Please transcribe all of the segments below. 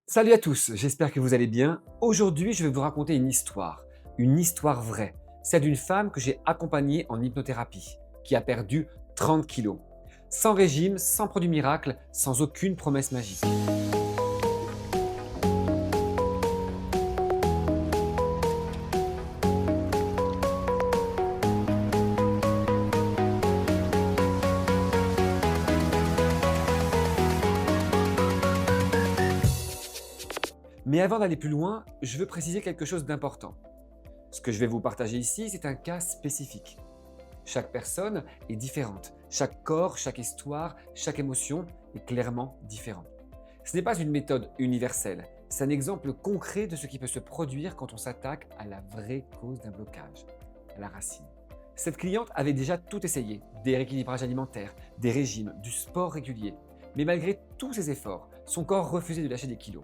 Salut à tous, j'espère que vous allez bien. Aujourd'hui, je vais vous raconter une histoire vraie, celle d'une femme que j'ai accompagnée en hypnothérapie, qui a perdu 30 kilos, sans régime, sans produit miracle, sans aucune promesse magique. Mais avant d'aller plus loin, je veux préciser quelque chose d'important. Ce que je vais vous partager ici, c'est un cas spécifique. Chaque personne est différente, chaque corps, chaque histoire, chaque émotion est clairement différent. Ce n'est pas une méthode universelle, c'est un exemple concret de ce qui peut se produire quand on s'attaque à la vraie cause d'un blocage, à la racine. Cette cliente avait déjà tout essayé, des rééquilibrages alimentaires, des régimes, du sport régulier. Mais malgré tous ses efforts, son corps refusait de lâcher des kilos.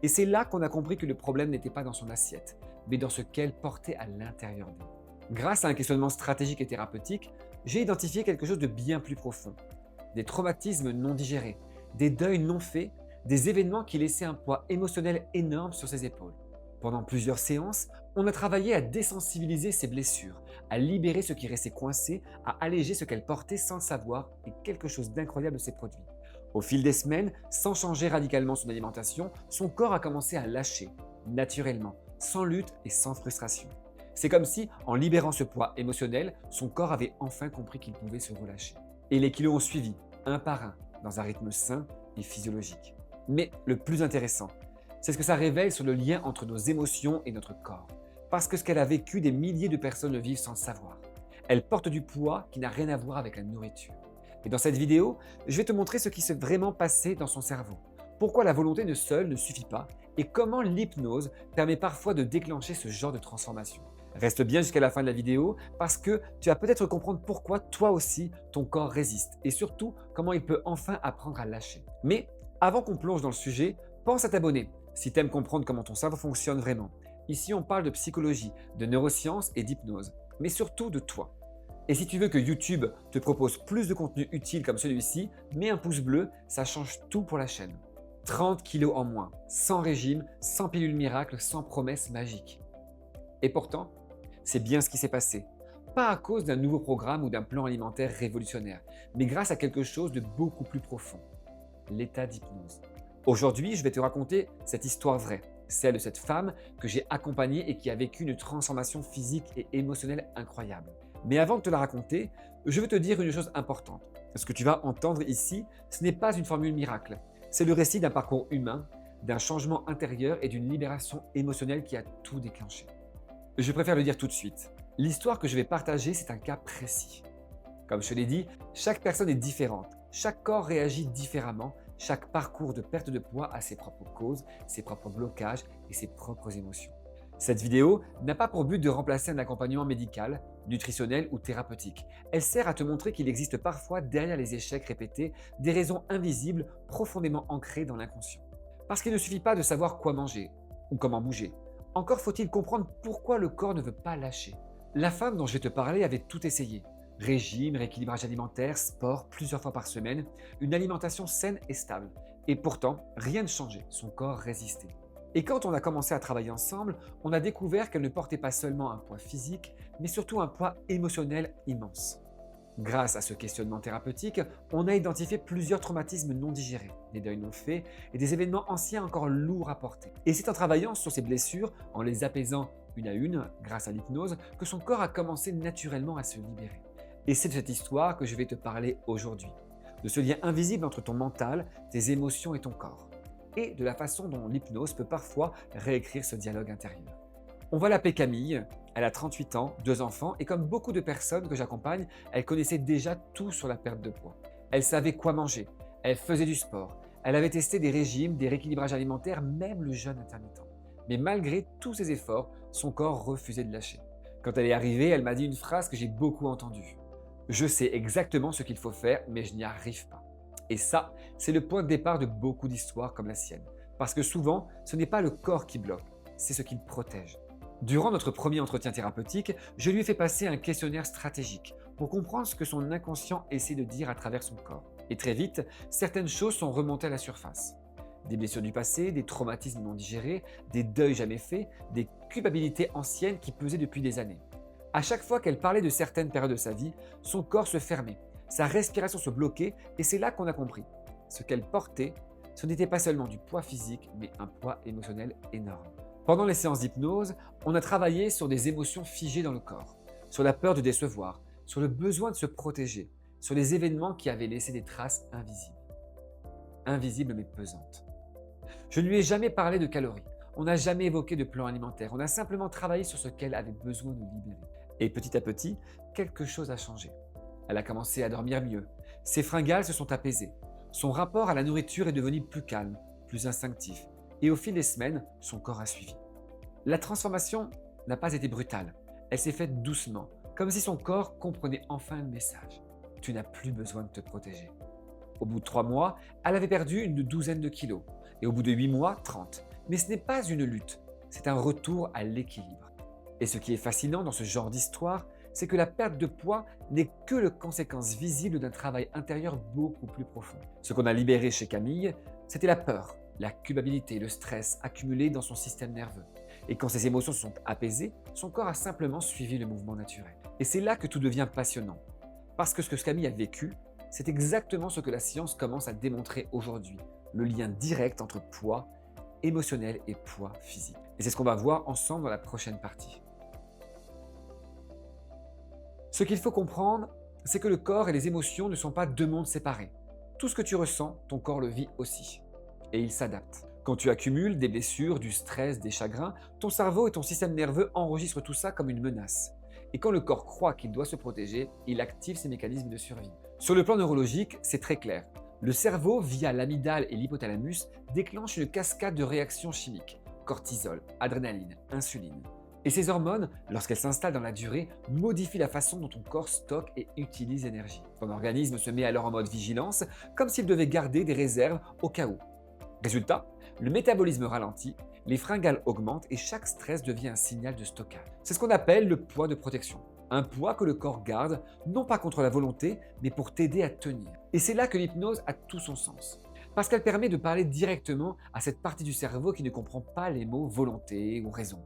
Et c'est là qu'on a compris que le problème n'était pas dans son assiette, mais dans ce qu'elle portait à l'intérieur d'elle. Grâce à un questionnement stratégique et thérapeutique, j'ai identifié quelque chose de bien plus profond. Des traumatismes non digérés, des deuils non faits, des événements qui laissaient un poids émotionnel énorme sur ses épaules. Pendant plusieurs séances, on a travaillé à désensibiliser ses blessures, à libérer ce qui restait coincé, à alléger ce qu'elle portait sans le savoir, et quelque chose d'incroyable s'est produit. Au fil des semaines, sans changer radicalement son alimentation, son corps a commencé à lâcher, naturellement, sans lutte et sans frustration. C'est comme si, en libérant ce poids émotionnel, son corps avait enfin compris qu'il pouvait se relâcher. Et les kilos ont suivi, un par un, dans un rythme sain et physiologique. Mais le plus intéressant, c'est ce que ça révèle sur le lien entre nos émotions et notre corps. Parce que ce qu'elle a vécu, des milliers de personnes le vivent sans le savoir. Elle porte du poids qui n'a rien à voir avec la nourriture. Et dans cette vidéo, je vais te montrer ce qui s'est vraiment passé dans son cerveau. Pourquoi la volonté de seule ne suffit pas et comment l'hypnose permet parfois de déclencher ce genre de transformation. Reste bien jusqu'à la fin de la vidéo parce que tu vas peut-être comprendre pourquoi toi aussi ton corps résiste et surtout comment il peut enfin apprendre à lâcher. Mais avant qu'on plonge dans le sujet, pense à t'abonner si tu aimes comprendre comment ton cerveau fonctionne vraiment. Ici on parle de psychologie, de neurosciences et d'hypnose, mais surtout de toi. Et si tu veux que YouTube te propose plus de contenu utile comme celui-ci, mets un pouce bleu, ça change tout pour la chaîne. 30 kilos en moins, sans régime, sans pilule miracle, sans promesse magique. Et pourtant, c'est bien ce qui s'est passé. Pas à cause d'un nouveau programme ou d'un plan alimentaire révolutionnaire, mais grâce à quelque chose de beaucoup plus profond, l'état d'hypnose. Aujourd'hui, je vais te raconter cette histoire vraie, celle de cette femme que j'ai accompagnée et qui a vécu une transformation physique et émotionnelle incroyable. Mais avant de te la raconter, je veux te dire une chose importante. Ce que tu vas entendre ici, ce n'est pas une formule miracle. C'est le récit d'un parcours humain, d'un changement intérieur et d'une libération émotionnelle qui a tout déclenché. Je préfère le dire tout de suite. L'histoire que je vais partager, c'est un cas précis. Comme je te l'ai dit, chaque personne est différente, chaque corps réagit différemment, chaque parcours de perte de poids a ses propres causes, ses propres blocages et ses propres émotions. Cette vidéo n'a pas pour but de remplacer un accompagnement médical, nutritionnel ou thérapeutique. Elle sert à te montrer qu'il existe parfois derrière les échecs répétés des raisons invisibles profondément ancrées dans l'inconscient. Parce qu'il ne suffit pas de savoir quoi manger ou comment bouger. Encore faut-il comprendre pourquoi le corps ne veut pas lâcher. La femme dont je vais te parler avait tout essayé. Régime, rééquilibrage alimentaire, sport plusieurs fois par semaine, une alimentation saine et stable. Et pourtant, rien ne changeait, son corps résistait. Et quand on a commencé à travailler ensemble, on a découvert qu'elle ne portait pas seulement un poids physique, mais surtout un poids émotionnel immense. Grâce à ce questionnement thérapeutique, on a identifié plusieurs traumatismes non digérés, des deuils non faits et des événements anciens encore lourds à porter. Et c'est en travaillant sur ces blessures, en les apaisant une à une, grâce à l'hypnose, que son corps a commencé naturellement à se libérer. Et c'est de cette histoire que je vais te parler aujourd'hui, de ce lien invisible entre ton mental, tes émotions et ton corps, et de la façon dont l'hypnose peut parfois réécrire ce dialogue intérieur. On va l'appeler Camille, elle a 38 ans, 2 enfants, et comme beaucoup de personnes que j'accompagne, elle connaissait déjà tout sur la perte de poids. Elle savait quoi manger, elle faisait du sport, elle avait testé des régimes, des rééquilibrages alimentaires, même le jeûne intermittent. Mais malgré tous ses efforts, son corps refusait de lâcher. Quand elle est arrivée, elle m'a dit une phrase que j'ai beaucoup entendue. Je sais exactement ce qu'il faut faire, mais je n'y arrive pas. Et ça, c'est le point de départ de beaucoup d'histoires comme la sienne. Parce que souvent, ce n'est pas le corps qui bloque, c'est ce qui le protège. Durant notre premier entretien thérapeutique, je lui ai fait passer un questionnaire stratégique pour comprendre ce que son inconscient essaie de dire à travers son corps. Et très vite, certaines choses sont remontées à la surface. Des blessures du passé, des traumatismes non digérés, des deuils jamais faits, des culpabilités anciennes qui pesaient depuis des années. À chaque fois qu'elle parlait de certaines périodes de sa vie, son corps se fermait, sa respiration se bloquait et c'est là qu'on a compris. Ce qu'elle portait, ce n'était pas seulement du poids physique, mais un poids émotionnel énorme. Pendant les séances d'hypnose, on a travaillé sur des émotions figées dans le corps, sur la peur de décevoir, sur le besoin de se protéger, sur les événements qui avaient laissé des traces invisibles. Invisibles mais pesantes. Je ne lui ai jamais parlé de calories, on n'a jamais évoqué de plan alimentaire, on a simplement travaillé sur ce qu'elle avait besoin de libérer. Et petit à petit, quelque chose a changé. Elle a commencé à dormir mieux, ses fringales se sont apaisées, son rapport à la nourriture est devenu plus calme, plus instinctif, et au fil des semaines, son corps a suivi. La transformation n'a pas été brutale, elle s'est faite doucement, comme si son corps comprenait enfin le message. Tu n'as plus besoin de te protéger. Au bout de 3 mois, elle avait perdu une douzaine de kilos, et au bout de 8 mois, 30. Mais ce n'est pas une lutte, c'est un retour à l'équilibre. Et ce qui est fascinant dans ce genre d'histoire, c'est que la perte de poids n'est que la conséquence visible d'un travail intérieur beaucoup plus profond. Ce qu'on a libéré chez Camille, c'était la peur, la culpabilité, le stress accumulés dans son système nerveux. Et quand ces émotions se sont apaisées, son corps a simplement suivi le mouvement naturel. Et c'est là que tout devient passionnant. Parce que ce que Camille a vécu, c'est exactement ce que la science commence à démontrer aujourd'hui. Le lien direct entre poids émotionnel et poids physique. Et c'est ce qu'on va voir ensemble dans la prochaine partie. Ce qu'il faut comprendre, c'est que le corps et les émotions ne sont pas deux mondes séparés. Tout ce que tu ressens, ton corps le vit aussi. Et il s'adapte. Quand tu accumules des blessures, du stress, des chagrins, ton cerveau et ton système nerveux enregistrent tout ça comme une menace. Et quand le corps croit qu'il doit se protéger, il active ses mécanismes de survie. Sur le plan neurologique, c'est très clair. Le cerveau, via l'amygdale et l'hypothalamus, déclenche une cascade de réactions chimiques. Cortisol, adrénaline, insuline. Et ces hormones, lorsqu'elles s'installent dans la durée, modifient la façon dont ton corps stocke et utilise l'énergie. Ton organisme se met alors en mode vigilance, comme s'il devait garder des réserves au cas où. Résultat, le métabolisme ralentit, les fringales augmentent et chaque stress devient un signal de stockage. C'est ce qu'on appelle le poids de protection. Un poids que le corps garde, non pas contre la volonté, mais pour t'aider à tenir. Et c'est là que l'hypnose a tout son sens. Parce qu'elle permet de parler directement à cette partie du cerveau qui ne comprend pas les mots volonté ou raison,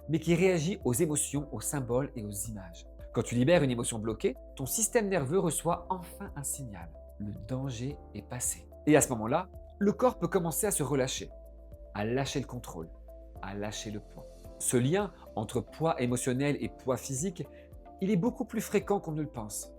mais qui réagit aux émotions, aux symboles et aux images. Quand tu libères une émotion bloquée, ton système nerveux reçoit enfin un signal. Le danger est passé. Et à ce moment-là, le corps peut commencer à se relâcher, à lâcher le contrôle, à lâcher le poids. Ce lien entre poids émotionnel et poids physique, il est beaucoup plus fréquent qu'on ne le pense.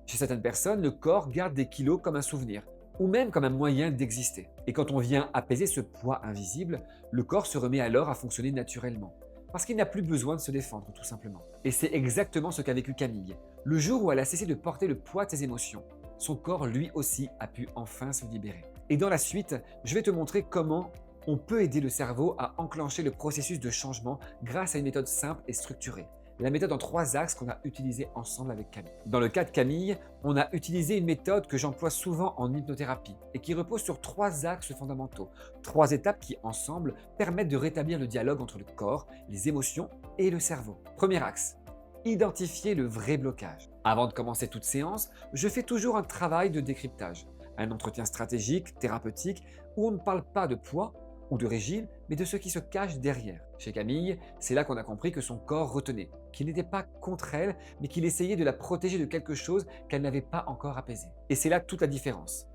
Chez certaines personnes, le corps garde des kilos comme un souvenir, ou même comme un moyen d'exister. Et quand on vient apaiser ce poids invisible, le corps se remet alors à fonctionner naturellement. Parce qu'il n'a plus besoin de se défendre, tout simplement. Et c'est exactement ce qu'a vécu Camille. Le jour où elle a cessé de porter le poids de ses émotions, son corps lui aussi a pu enfin se libérer. Et dans la suite, je vais te montrer comment on peut aider le cerveau à enclencher le processus de changement grâce à une méthode simple et structurée. La méthode en 3 axes qu'on a utilisée ensemble avec Camille. Dans le cas de Camille, on a utilisé une méthode que j'emploie souvent en hypnothérapie et qui repose sur 3 axes fondamentaux, 3 étapes qui, ensemble, permettent de rétablir le dialogue entre le corps, les émotions et le cerveau. Premier axe, identifier le vrai blocage. Avant de commencer toute séance, je fais toujours un travail de décryptage, un entretien stratégique, thérapeutique, où on ne parle pas de poids ou de régime, mais de ce qui se cache derrière. Chez Camille, c'est là qu'on a compris que son corps retenait, qu'il n'était pas contre elle, mais qu'il essayait de la protéger de quelque chose qu'elle n'avait pas encore apaisé. Et c'est là toute la différence.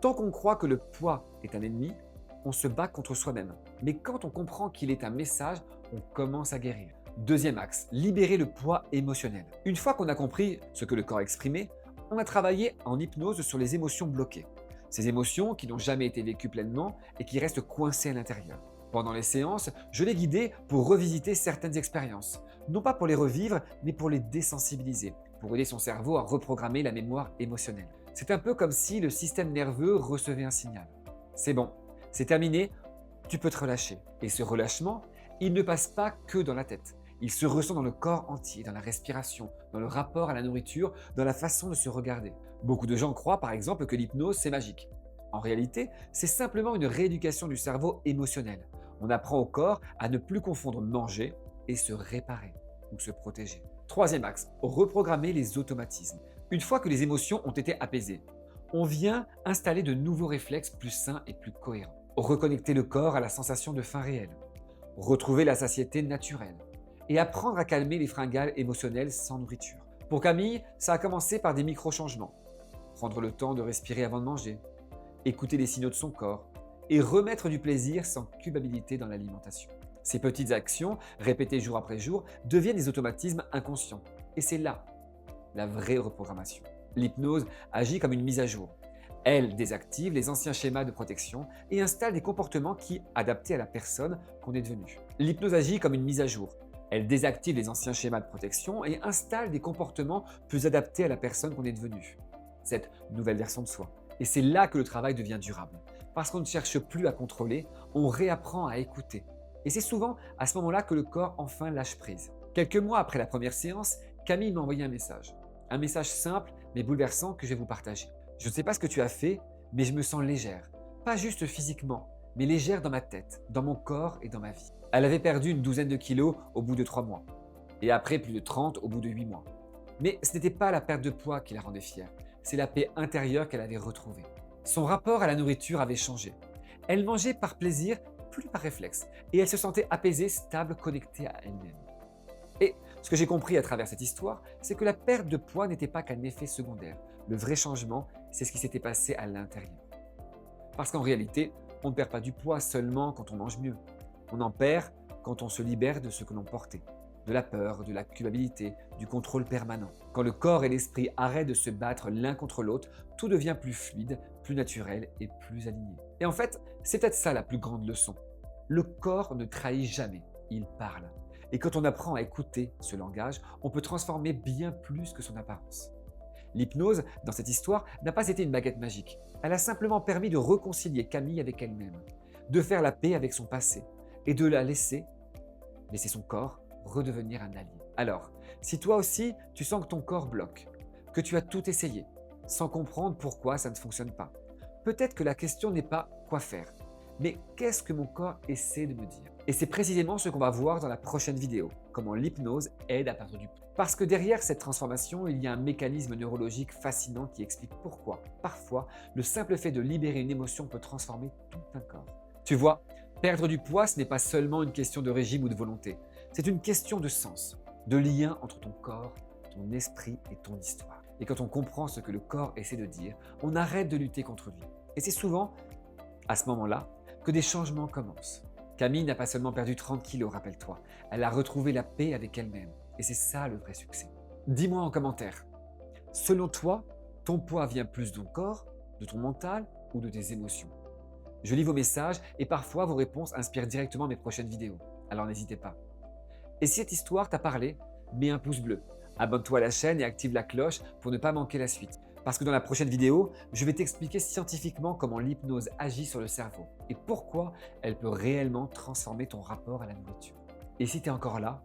Tant qu'on croit que le poids est un ennemi, on se bat contre soi-même. Mais quand on comprend qu'il est un message, on commence à guérir. Deuxième axe, libérer le poids émotionnel. Une fois qu'on a compris ce que le corps exprimait, on a travaillé en hypnose sur les émotions bloquées. Ces émotions qui n'ont jamais été vécues pleinement et qui restent coincées à l'intérieur. Pendant les séances, je les guidais pour revisiter certaines expériences. Non pas pour les revivre, mais pour les désensibiliser, pour aider son cerveau à reprogrammer la mémoire émotionnelle. C'est un peu comme si le système nerveux recevait un signal. C'est bon, c'est terminé, tu peux te relâcher. Et ce relâchement, il ne passe pas que dans la tête. Il se ressent dans le corps entier, dans la respiration, dans le rapport à la nourriture, dans la façon de se regarder. Beaucoup de gens croient par exemple que l'hypnose c'est magique. En réalité, c'est simplement une rééducation du cerveau émotionnel. On apprend au corps à ne plus confondre manger et se réparer ou se protéger. Troisième axe, reprogrammer les automatismes. Une fois que les émotions ont été apaisées, on vient installer de nouveaux réflexes plus sains et plus cohérents. reconnecter le corps à la sensation de faim réelle, retrouver la satiété naturelle et apprendre à calmer les fringales émotionnelles sans nourriture. Pour Camille, ça a commencé par des micro-changements. Prendre le temps de respirer avant de manger, écouter les signaux de son corps et remettre du plaisir sans culpabilité dans l'alimentation. Ces petites actions, répétées jour après jour, deviennent des automatismes inconscients. Et c'est là la vraie reprogrammation. L'hypnose agit comme une mise à jour. Elle désactive les anciens schémas de protection et installe des comportements qui, adaptés à la personne qu'on est devenue. L'hypnose agit comme une mise à jour. Elle désactive les anciens schémas de protection et installe des comportements plus adaptés à la personne qu'on est devenue. Cette nouvelle version de soi. Et c'est là que le travail devient durable. Parce qu'on ne cherche plus à contrôler, on réapprend à écouter. Et c'est souvent à ce moment-là que le corps enfin lâche prise. Quelques mois après la première séance, Camille m'a envoyé un message. Un message simple mais bouleversant que je vais vous partager. Je ne sais pas ce que tu as fait, mais je me sens légère. Pas juste physiquement, mais légère dans ma tête, dans mon corps et dans ma vie. Elle avait perdu une douzaine de kilos au bout de 3 mois. Et après plus de 30 au bout de 8 mois. Mais ce n'était pas la perte de poids qui la rendait fière. C'est la paix intérieure qu'elle avait retrouvée. Son rapport à la nourriture avait changé. Elle mangeait par plaisir, plus par réflexe. Et elle se sentait apaisée, stable, connectée à elle-même. Et ce que j'ai compris à travers cette histoire, c'est que la perte de poids n'était pas qu'un effet secondaire. Le vrai changement, c'est ce qui s'était passé à l'intérieur. Parce qu'en réalité, on ne perd pas du poids seulement quand on mange mieux. On en perd quand on se libère de ce que l'on portait. De la peur, de la culpabilité, du contrôle permanent. Quand le corps et l'esprit arrêtent de se battre l'un contre l'autre, tout devient plus fluide, plus naturel et plus aligné. Et en fait, c'est peut-être ça la plus grande leçon. Le corps ne trahit jamais, il parle. Et quand on apprend à écouter ce langage, on peut transformer bien plus que son apparence. L'hypnose, dans cette histoire, n'a pas été une baguette magique. Elle a simplement permis de réconcilier Camille avec elle-même, de faire la paix avec son passé et de la laisser son corps redevenir un allié. Alors, si toi aussi, tu sens que ton corps bloque, que tu as tout essayé, sans comprendre pourquoi ça ne fonctionne pas, peut-être que la question n'est pas quoi faire, mais qu'est-ce que mon corps essaie de me dire? Et c'est précisément ce qu'on va voir dans la prochaine vidéo, comment l'hypnose aide à perdre du poids. Parce que derrière cette transformation, il y a un mécanisme neurologique fascinant qui explique pourquoi, parfois, le simple fait de libérer une émotion peut transformer tout un corps. Tu vois, perdre du poids, ce n'est pas seulement une question de régime ou de volonté, c'est une question de sens, de lien entre ton corps, ton esprit et ton histoire. Et quand on comprend ce que le corps essaie de dire, on arrête de lutter contre lui. Et c'est souvent, à ce moment-là, que des changements commencent. Camille n'a pas seulement perdu 30 kilos, rappelle-toi. Elle a retrouvé la paix avec elle-même. Et c'est ça le vrai succès. Dis-moi en commentaire, selon toi, ton poids vient plus de ton corps, de ton mental ou de tes émotions? Je lis vos messages et parfois vos réponses inspirent directement mes prochaines vidéos. Alors n'hésitez pas. Et si cette histoire t'a parlé, mets un pouce bleu. Abonne-toi à la chaîne et active la cloche pour ne pas manquer la suite. Parce que dans la prochaine vidéo, je vais t'expliquer scientifiquement comment l'hypnose agit sur le cerveau et pourquoi elle peut réellement transformer ton rapport à la nourriture. Et si tu es encore là,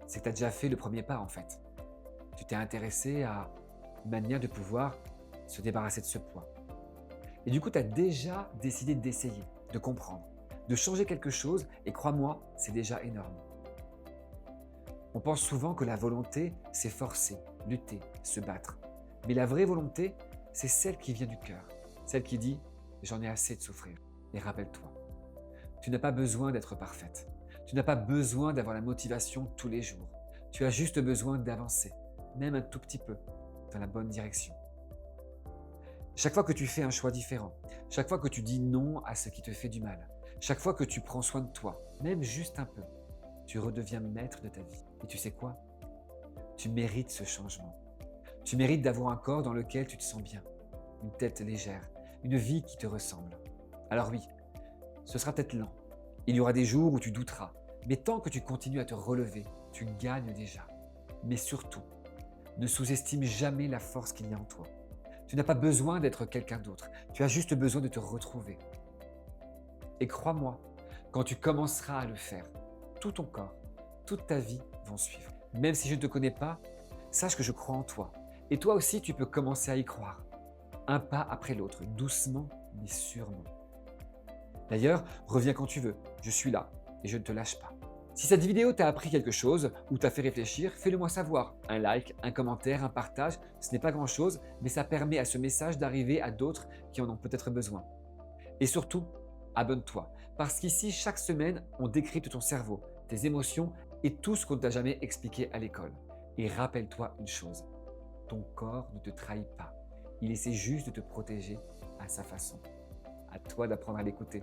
c'est que tu as déjà fait le premier pas en fait. Tu t'es intéressé à une manière de pouvoir se débarrasser de ce poids. Et du coup, tu as déjà décidé d'essayer, de comprendre, de changer quelque chose et crois-moi, c'est déjà énorme. On pense souvent que la volonté, c'est forcer, lutter, se battre. Mais la vraie volonté, c'est celle qui vient du cœur, celle qui dit « j'en ai assez de souffrir ». Et rappelle-toi, tu n'as pas besoin d'être parfaite, tu n'as pas besoin d'avoir la motivation tous les jours. Tu as juste besoin d'avancer, même un tout petit peu, dans la bonne direction. Chaque fois que tu fais un choix différent, chaque fois que tu dis non à ce qui te fait du mal, chaque fois que tu prends soin de toi, même juste un peu, tu redeviens maître de ta vie. Et tu sais quoi? Tu mérites ce changement. Tu mérites d'avoir un corps dans lequel tu te sens bien, une tête légère, une vie qui te ressemble. Alors oui, ce sera peut-être lent. Il y aura des jours où tu douteras, mais tant que tu continues à te relever, tu gagnes déjà. Mais surtout, ne sous-estime jamais la force qu'il y a en toi. Tu n'as pas besoin d'être quelqu'un d'autre, tu as juste besoin de te retrouver. Et crois-moi, quand tu commenceras à le faire, tout ton corps, toute ta vie vont suivre. Même si je ne te connais pas, sache que je crois en toi. Et toi aussi, tu peux commencer à y croire. Un pas après l'autre, doucement mais sûrement. D'ailleurs, reviens quand tu veux, je suis là et je ne te lâche pas. Si cette vidéo t'a appris quelque chose ou t'a fait réfléchir, fais-le moi savoir. Un like, un commentaire, un partage, ce n'est pas grand-chose, mais ça permet à ce message d'arriver à d'autres qui en ont peut-être besoin. Et surtout, Abonne-toi, parce qu'ici, chaque semaine, on décrypte ton cerveau, tes émotions et tout ce qu'on ne t'a jamais expliqué à l'école. Et rappelle-toi une chose, ton corps ne te trahit pas. Il essaie juste de te protéger à sa façon. À toi d'apprendre à l'écouter.